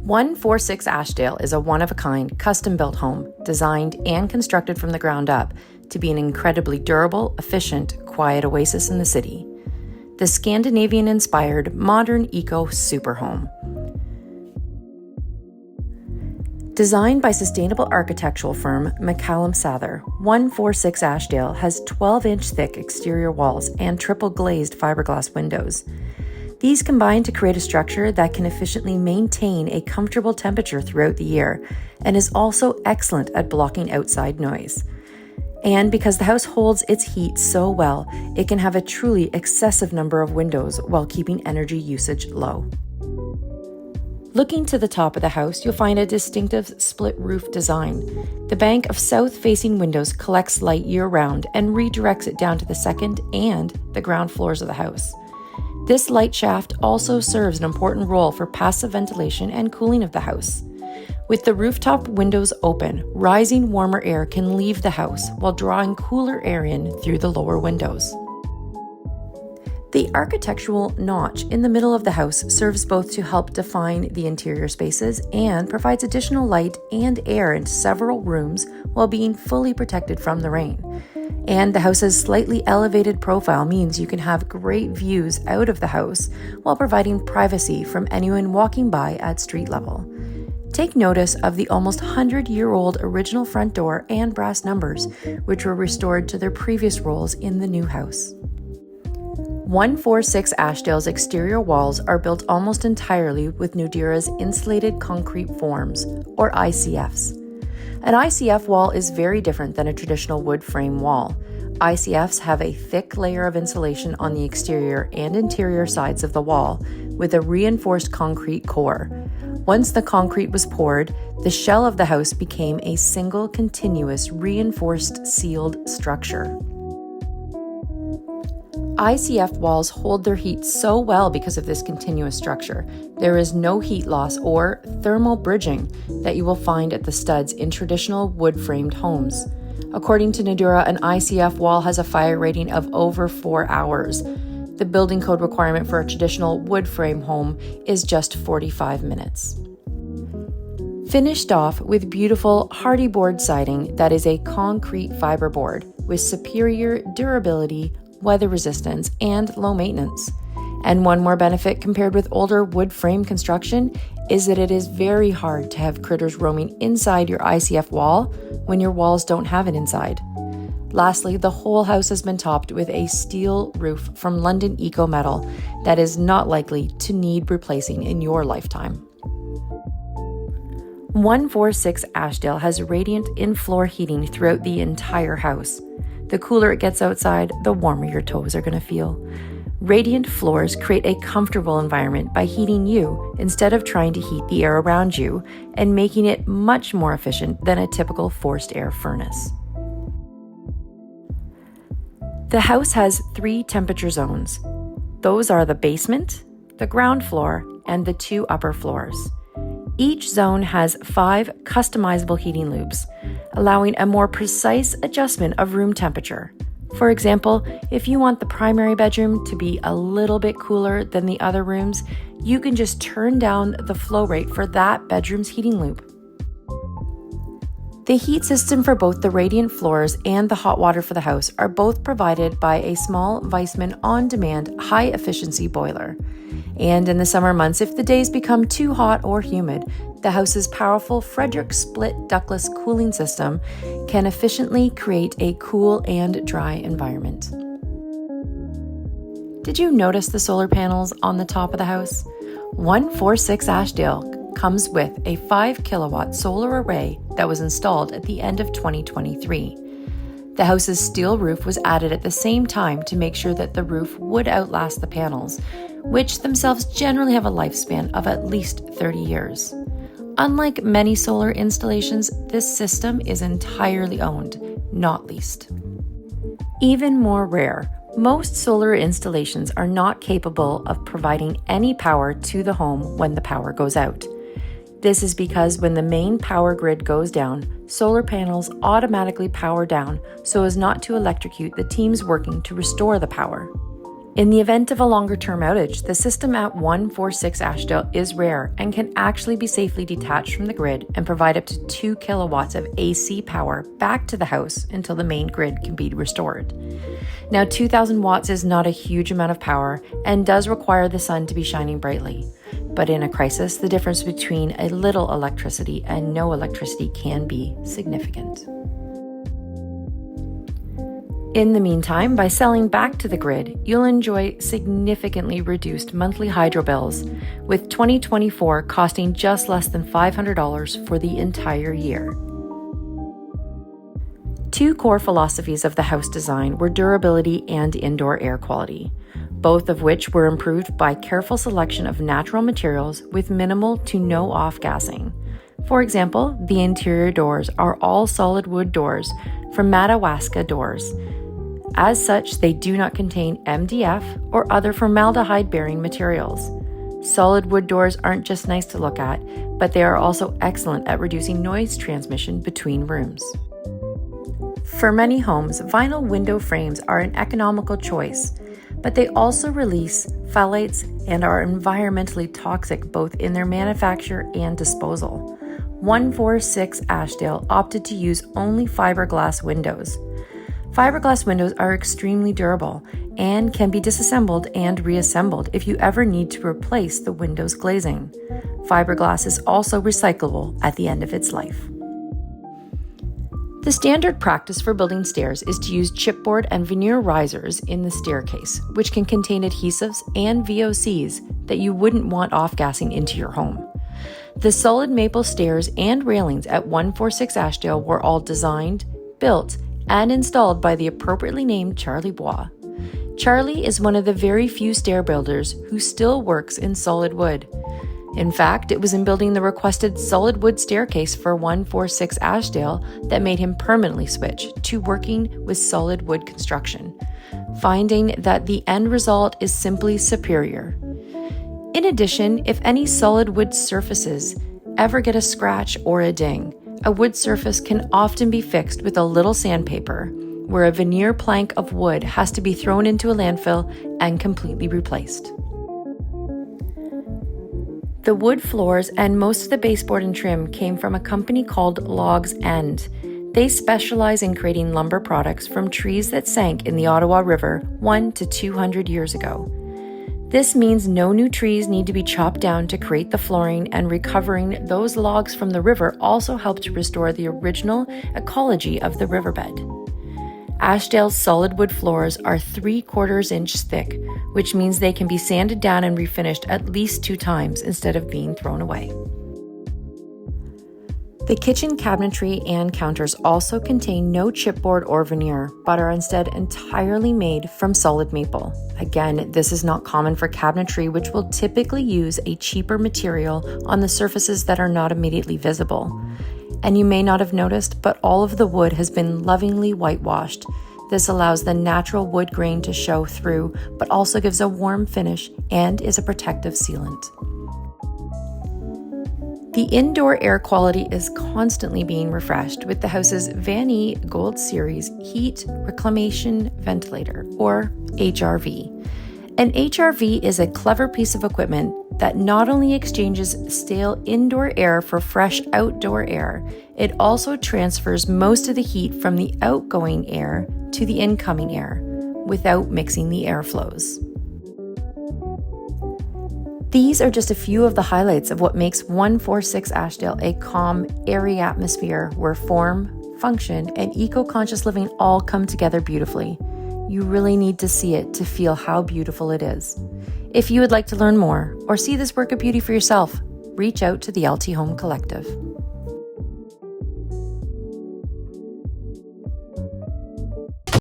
146 Ashdale is a one-of-a-kind, custom-built home designed and constructed from the ground up to be an incredibly durable, efficient, quiet oasis in the city. The Scandinavian-inspired, modern eco-super home. Designed by sustainable architectural firm McCallum Sather, 146 Ashdale has 12-inch thick exterior walls and triple glazed fiberglass windows. These combine to create a structure that can efficiently maintain a comfortable temperature throughout the year and is also excellent at blocking outside noise. And because the house holds its heat so well, it can have a truly excessive number of windows while keeping energy usage low. Looking to the top of the house, you'll find a distinctive split roof design. The bank of south-facing windows collects light year-round and redirects it down to the second and the ground floors of the house. This light shaft also serves an important role for passive ventilation and cooling of the house. With the rooftop windows open, rising warmer air can leave the house while drawing cooler air in through the lower windows. The architectural notch in the middle of the house serves both to help define the interior spaces and provides additional light and air into several rooms while being fully protected from the rain. And the house's slightly elevated profile means you can have great views out of the house while providing privacy from anyone walking by at street level. Take notice of the almost 100-year-old original front door and brass numbers, which were restored to their previous roles in the new house. 146 Ashdale's exterior walls are built almost entirely with Nudira's insulated concrete forms, or ICFs. An ICF wall is very different than a traditional wood frame wall. ICFs have a thick layer of insulation on the exterior and interior sides of the wall with a reinforced concrete core. Once the concrete was poured, the shell of the house became a single continuous reinforced sealed structure. ICF walls hold their heat so well because of this continuous structure. There is no heat loss or thermal bridging that you will find at the studs in traditional wood-framed homes. According to Nudira, an ICF wall has a fire rating of over 4 hours. The building code requirement for a traditional wood frame home is just 45 minutes. Finished off with beautiful hardy board siding that is a concrete fiber board with superior durability, weather resistance, and low maintenance. And one more benefit compared with older wood frame construction is that it is very hard to have critters roaming inside your ICF wall when your walls don't have it inside. Lastly, the whole house has been topped with a steel roof from London Eco Metal that is not likely to need replacing in your lifetime. 146 Ashdale has radiant in-floor heating throughout the entire house. The cooler it gets outside, the warmer your toes are going to feel. Radiant floors create a comfortable environment by heating you instead of trying to heat the air around you and making it much more efficient than a typical forced air furnace. The house has 3 temperature zones. Those are the basement, the ground floor, and the 2 upper floors. Each zone has 5 customizable heating loops, allowing a more precise adjustment of room temperature. For example, if you want the primary bedroom to be a little bit cooler than the other rooms, you can just turn down the flow rate for that bedroom's heating loop. The heat system for both the radiant floors and the hot water for the house are both provided by a small Weissman on-demand high-efficiency boiler. And in the summer months, if the days become too hot or humid, the house's powerful Frederick split ductless cooling system can efficiently create a cool and dry environment. Did you notice the solar panels on the top of the house? 146 Ashdale comes with a 5 kilowatt solar array that was installed at the end of 2023. The house's steel roof was added at the same time to make sure that the roof would outlast the panels, which themselves generally have a lifespan of at least 30 years. Unlike many solar installations, this system is entirely owned, not leased. Even more rare, most solar installations are not capable of providing any power to the home when the power goes out. This is because when the main power grid goes down, solar panels automatically power down so as not to electrocute the teams working to restore the power. In the event of a longer-term outage, the system at 146 Ashdale is rare and can actually be safely detached from the grid and provide up to 2 kilowatts of AC power back to the house until the main grid can be restored. Now, 2,000 watts is not a huge amount of power and does require the sun to be shining brightly. But in a crisis, the difference between a little electricity and no electricity can be significant. In the meantime, by selling back to the grid, you'll enjoy significantly reduced monthly hydro bills, with 2024 costing just less than $500 for the entire year. Two core philosophies of the house design were durability and indoor air quality, both of which were improved by careful selection of natural materials with minimal to no off-gassing. For example, the interior doors are all solid wood doors from Madawaska Doors. As such, they do not contain MDF or other formaldehyde-bearing materials. Solid wood doors aren't just nice to look at, but they are also excellent at reducing noise transmission between rooms. For many homes, vinyl window frames are an economical choice, but they also release phthalates and are environmentally toxic both in their manufacture and disposal. 146 Ashdale opted to use only fiberglass windows. Fiberglass windows are extremely durable and can be disassembled and reassembled if you ever need to replace the window's glazing. Fiberglass is also recyclable at the end of its life. The standard practice for building stairs is to use chipboard and veneer risers in the staircase, which can contain adhesives and VOCs that you wouldn't want off-gassing into your home. The solid maple stairs and railings at 146 Ashdale were all designed, built, and installed by the appropriately named Charlie Bois. Charlie is one of the very few stair builders who still works in solid wood. In fact, it was in building the requested solid wood staircase for 146 Ashdale that made him permanently switch to working with solid wood construction, finding that the end result is simply superior. In addition, if any solid wood surfaces ever get a scratch or a ding, a wood surface can often be fixed with a little sandpaper, where a veneer plank of wood has to be thrown into a landfill and completely replaced. The wood floors and most of the baseboard and trim came from a company called Logs End. They specialize in creating lumber products from trees that sank in the Ottawa River 100 to 200 years ago. This means no new trees need to be chopped down to create the flooring, and recovering those logs from the river also helped to restore the original ecology of the riverbed. Ashdale's solid wood floors are 3/4 inch thick, which means they can be sanded down and refinished at least 2 times instead of being thrown away. The kitchen cabinetry and counters also contain no chipboard or veneer, but are instead entirely made from solid maple. Again, this is not common for cabinetry, which will typically use a cheaper material on the surfaces that are not immediately visible. And you may not have noticed, but all of the wood has been lovingly whitewashed. This allows the natural wood grain to show through, but also gives a warm finish and is a protective sealant. The indoor air quality is constantly being refreshed with the house's Van Gold Series Heat Reclamation Ventilator, or HRV. An HRV is a clever piece of equipment that not only exchanges stale indoor air for fresh outdoor air, it also transfers most of the heat from the outgoing air to the incoming air without mixing the airflows. These are just a few of the highlights of what makes 146 Ashdale a calm, airy atmosphere where form, function, and eco-conscious living all come together beautifully. You really need to see it to feel how beautiful it is. If you would like to learn more or see this work of beauty for yourself, reach out to the LT Home Collective.